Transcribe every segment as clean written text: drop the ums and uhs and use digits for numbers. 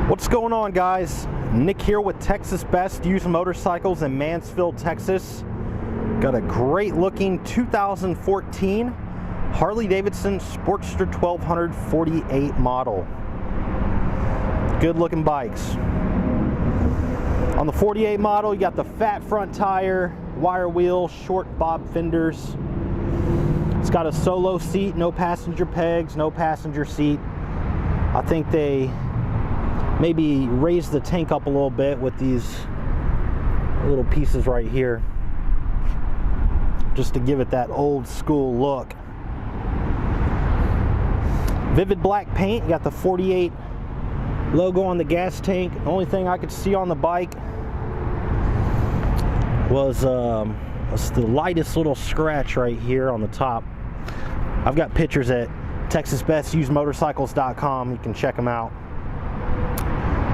What's going on, guys? Nick here with Texas Best Used Motorcycles in Mansfield, Texas. Got a great looking 2014 Harley Davidson Sportster 1200 model. Good looking bikes. On the 48 model, you got the fat front tire, wire wheel, short bob fenders. It's got a solo seat, no passenger pegs, no passenger seat. I think they maybe raise the tank up a little bit with these little pieces right here, just to give it that old school look. Vivid black paint. You got the 48 logo on the gas tank. The only thing I could see on the bike was the lightest little scratch right here on the top. I've got pictures at TexasBestUsedMotorcycles.com. You can check them out.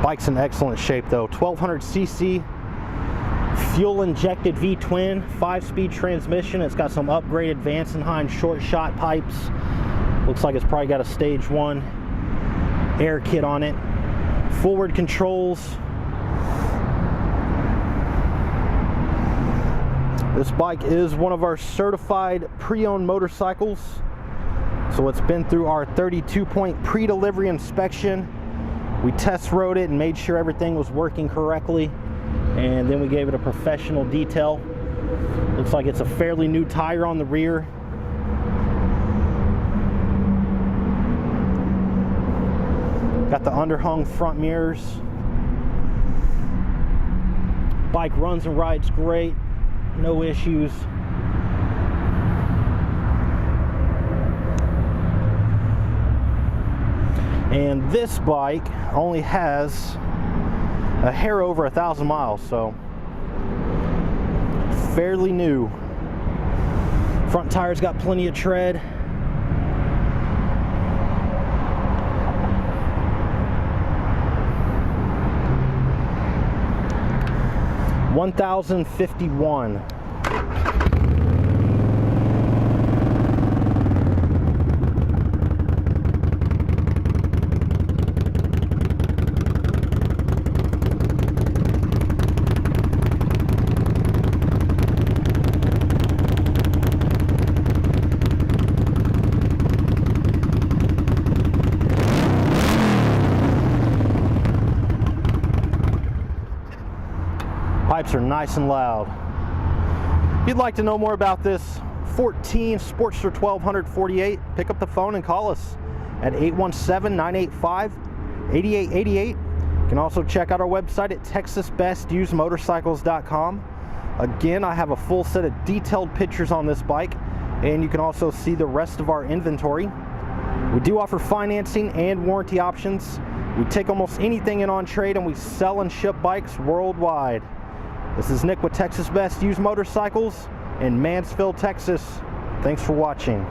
Bike's in excellent shape though. 1200cc fuel injected V-twin, 5-speed transmission. It's got some upgraded Vance & Hines short shot pipes. Looks like it's probably got a stage 1 air kit on it. Forward controls. This bike is one of our certified pre-owned motorcycles, so it's been through our 32-point pre-delivery inspection. We test rode it and made sure everything was working correctly, and then we gave it a professional detail. Looks like it's a fairly new tire on the rear. Got the underhung front mirrors. Bike runs and rides great, no issues. And this bike only has a hair over 1,000 miles, so fairly new. Front tire's got plenty of tread. $1,051. Pipes are nice and loud. If you'd like to know more about this 14 Sportster 1248, pick up the phone and call us at 817-985-8888. You can also check out our website at TexasBestUsedMotorcycles.com. Again, I have a full set of detailed pictures on this bike, and you can also see the rest of our inventory. We do offer financing and warranty options. We take almost anything in on trade, and we sell and ship bikes worldwide. This is Nick with Texas Best Used Motorcycles in Mansfield, Texas. Thanks for watching.